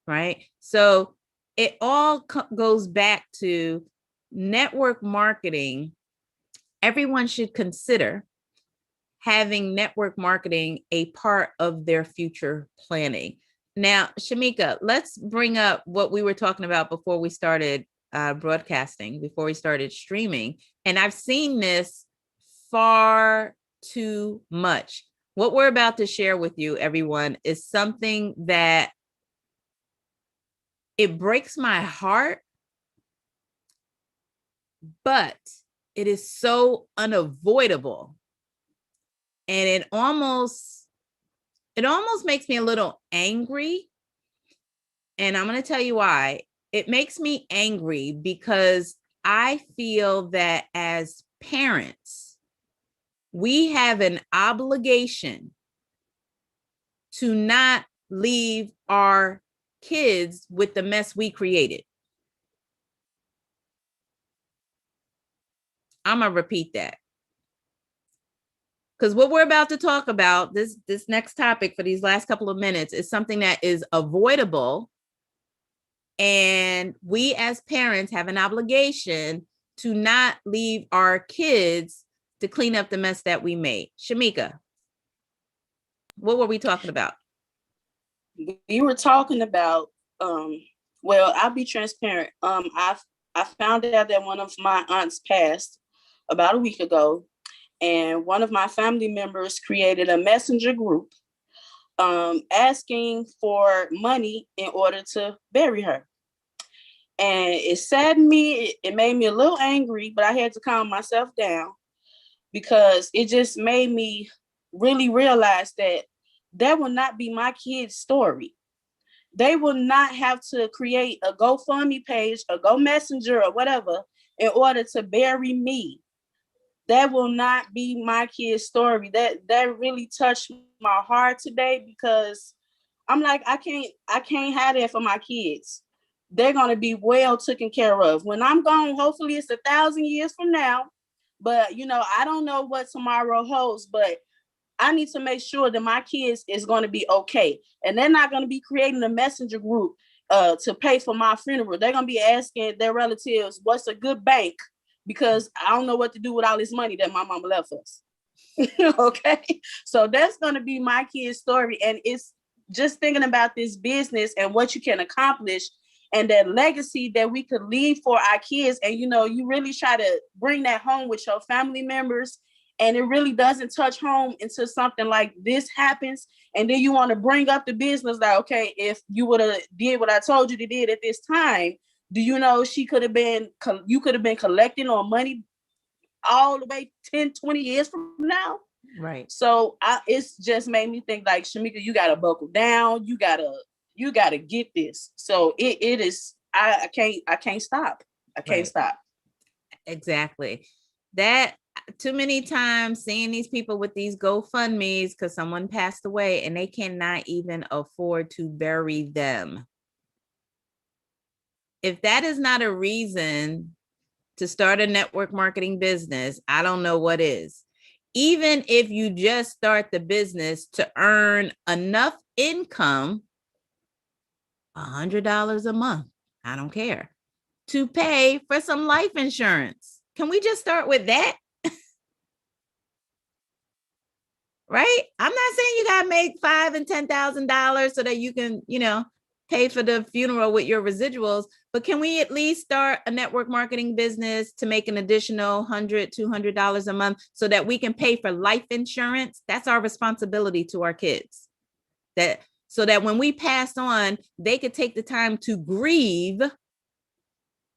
Right? So it all goes back to network marketing. Everyone should consider having network marketing a part of their future planning. Now, Shamika, let's bring up what we were talking about before we started broadcasting, before we started streaming. And I've seen this far too much. What we're about to share with you, everyone, is something that it breaks my heart, but it is so unavoidable. And it almost makes me a little angry. And I'm going to tell you why. It makes me angry because I feel that as parents, we have an obligation to not leave our kids with the mess we created. I'm going to repeat that. Because what we're about to talk about, this next topic for these last couple of minutes, is something that is avoidable. And we as parents have an obligation to not leave our kids to clean up the mess that we made. Shamika, what were we talking about? We were talking about, well, I'll be transparent. I found out that one of my aunts passed about a week ago, and one of my family members created a messenger group asking for money in order to bury her. And it saddened me. It made me a little angry, but I had to calm myself down because it just made me really realize that will not be my kid's story. They will not have to create a GoFundMe page, a Go Messenger or whatever in order to bury me. That will not be my kid's story. That really touched my heart today because I'm like, I can't have that for my kids. They're going to be well taken care of. When I'm gone, hopefully it's 1,000 years from now. But, I don't know what tomorrow holds, but I need to make sure that my kids is going to be okay. And they're not going to be creating a messenger group to pay for my funeral. They're going to be asking their relatives, what's a good bank? Because I don't know what to do with all this money that my mama left us. Okay. So that's going to be my kid's story. And it's just thinking about this business and what you can accomplish and that legacy that we could leave for our kids. And, you really try to bring that home with your family members. And it really doesn't touch home until something like this happens. And then you want to bring up the business like, okay, if you would have did what I told you to did at this time, do you know you could have been collecting on money all the way 10, 20 years from now? Right. So it's just made me think like, Shamika, you got to buckle down. You got to get this. So it is, I can't stop. I can't stop. Exactly. That too many times seeing these people with these GoFundMes because someone passed away and they cannot even afford to bury them. If that is not a reason to start a network marketing business, I don't know what is. Even if you just start the business to earn enough income, $100 a month, I don't care, to pay for some life insurance. Can we just start with that? Right? I'm not saying you gotta make $5,000 and $10,000 so that you can, pay for the funeral with your residuals, but can we at least start a network marketing business to make an additional $100, $200 a month so that we can pay for life insurance? That's our responsibility to our kids. So that when we pass on, they could take the time to grieve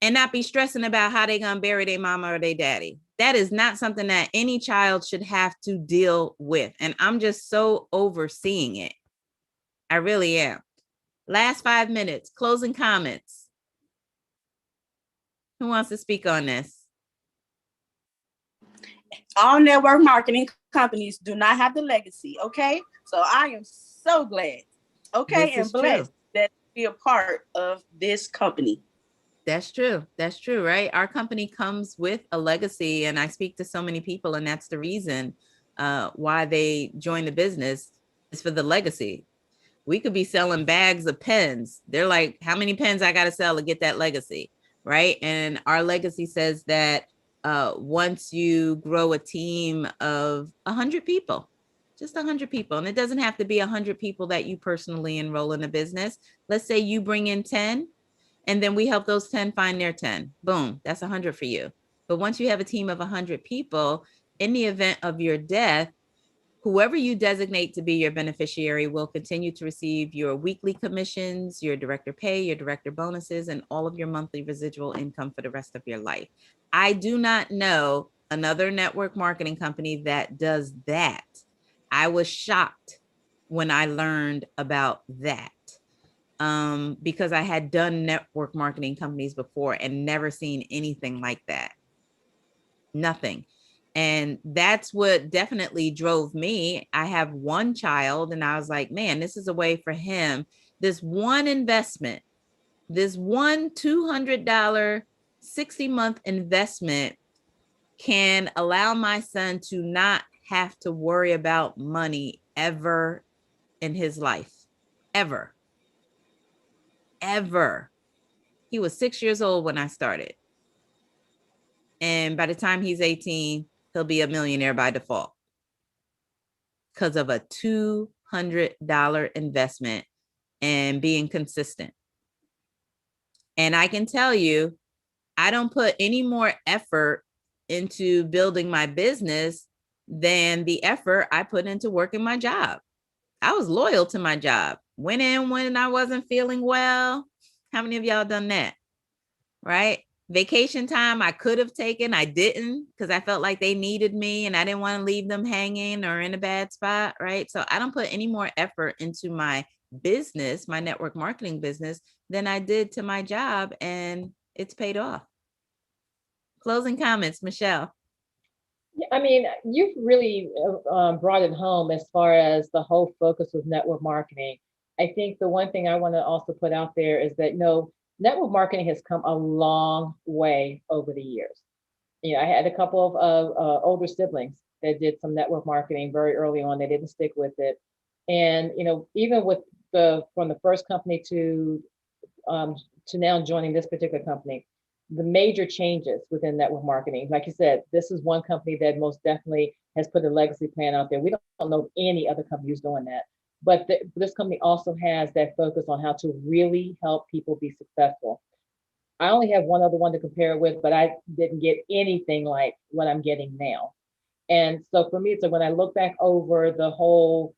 and not be stressing about how they're gonna bury their mama or their daddy. That is not something that any child should have to deal with. And I'm just so overseeing it. I really am. Last 5 minutes, closing comments. Who wants to speak on this? All network marketing companies do not have the legacy, okay? So I am so glad, okay, and blessed be a part of this company. That's true. That's true, right? Our company comes with a legacy, and I speak to so many people, and that's the reason why they join the business is for the legacy. We could be selling bags of pens. They're like, how many pens I got to sell to get that legacy, right? And our legacy says that once you grow a team of 100 people, just 100 people, and it doesn't have to be 100 people that you personally enroll in a business. Let's say you bring in 10, and then we help those 10 find their 10. Boom, that's 100 for you. But once you have a team of 100 people, in the event of your death, whoever you designate to be your beneficiary will continue to receive your weekly commissions, your director pay, your director bonuses, and all of your monthly residual income for the rest of your life. I do not know another network marketing company that does that. I was shocked when I learned about that. Because I had done network marketing companies before and never seen anything like that. Nothing. And that's what definitely drove me. I have one child, and I was like, man, this is a way for him. This one investment, this one $200 60-month investment can allow my son to not have to worry about money ever in his life, ever. He was 6 years old when I started. And by the time he's 18, he'll be a millionaire by default because of a $200 investment and being consistent. And I can tell you, I don't put any more effort into building my business than the effort I put into working my job. I was loyal to my job. Went in when I wasn't feeling well. How many of y'all done that? Right? Vacation time I could have taken, I didn't, because I felt like they needed me and I didn't want to leave them hanging or in a bad spot, right? So I don't put any more effort into my business, my network marketing business, than I did to my job, and it's paid off. Closing comments, Michelle. I mean, you've really brought it home as far as the whole focus of network marketing. I think the one thing I want to also put out there is that, network marketing has come a long way over the years. I had a couple of older siblings that did some network marketing very early on. They didn't stick with it. And, even with from the first company to now joining this particular company, the major changes within network marketing, like you said, this is one company that most definitely has put a legacy plan out there. We don't know any other company who's doing that. But this company also has that focus on how to really help people be successful. I only have one other one to compare it with, but I didn't get anything like what I'm getting now. And so for me, so when I look back over the whole,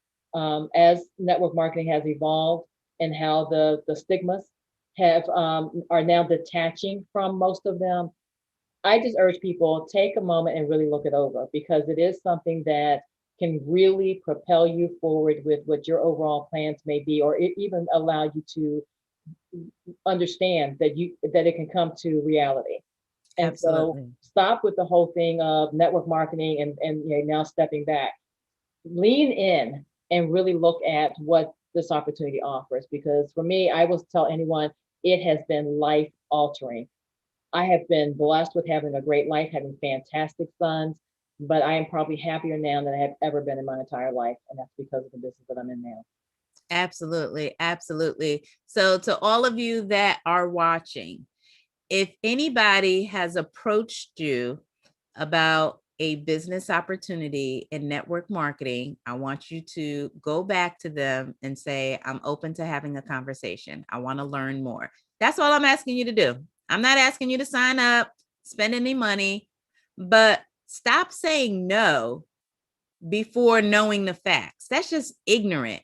as network marketing has evolved and how the stigmas are now detaching from most of them, I just urge people, take a moment and really look it over, because it is something that can really propel you forward with what your overall plans may be, or even allow you to understand that it can come to reality. And Absolutely. so stop with the whole thing of network marketing and now stepping back. Lean in and really look at what this opportunity offers, because for me, I will tell anyone, it has been life altering. I have been blessed with having a great life, having fantastic sons, but I am probably happier now than I have ever been in my entire life. And that's because of the business that I'm in now. Absolutely. Absolutely. So to all of you that are watching, if anybody has approached you about a business opportunity in network marketing, I want you to go back to them and say, I'm open to having a conversation. I want to learn more. That's all I'm asking you to do. I'm not asking you to sign up, spend any money, but stop saying no before knowing the facts. That's just ignorant.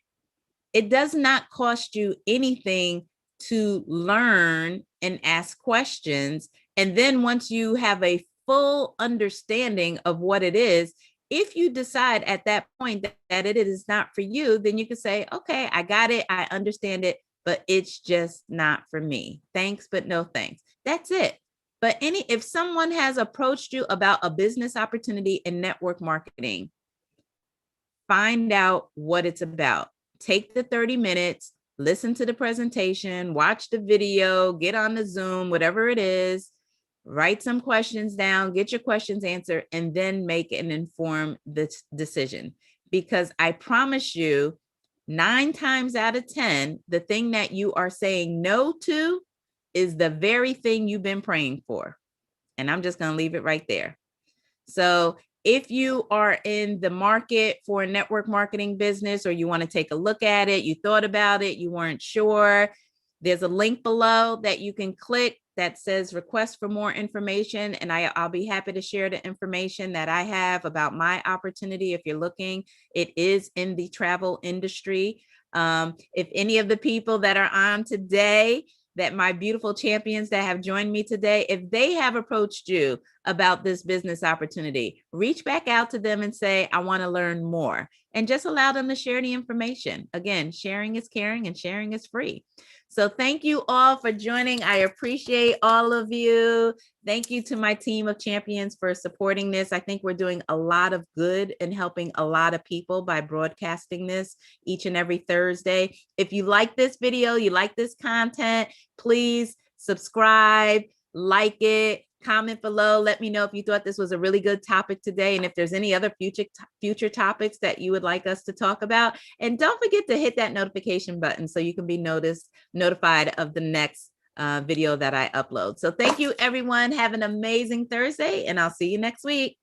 It does not cost you anything to learn and ask questions. And then once you have a full understanding of what it is, if you decide at that point that it is not for you, then you can say, okay, I got it. I understand it, but it's just not for me. Thanks, but no thanks. That's it. But if someone has approached you about a business opportunity in network marketing, find out what it's about. Take the 30 minutes, listen to the presentation, watch the video, get on the Zoom, whatever it is, write some questions down, get your questions answered, and then make an informed decision. Because I promise you, 9 times out of 10, the thing that you are saying no to is the very thing you've been praying for. And I'm just going to leave it right there. So if you are in the market for a network marketing business, or you want to take a look at it, you thought about it, you weren't sure, there's a link below that you can click that says request for more information. And I'll be happy to share the information that I have about my opportunity. If you're looking, it is in the travel industry. If any of the people that are on today, that my beautiful champions that have joined me today, if they have approached you about this business opportunity, reach back out to them and say, I want to learn more, and just allow them to share the information. Again, sharing is caring and sharing is free. So thank you all for joining. I appreciate all of you. Thank you to my team of champions for supporting this. I think we're doing a lot of good and helping a lot of people by broadcasting this each and every Thursday. If you like this video, you like this content, please subscribe, like it, comment below. Let me know if you thought this was a really good topic today, and if there's any other future topics that you would like us to talk about. And don't forget to hit that notification button so you can be notified of the next video that I upload. So thank you, everyone. Have an amazing Thursday, and I'll see you next week.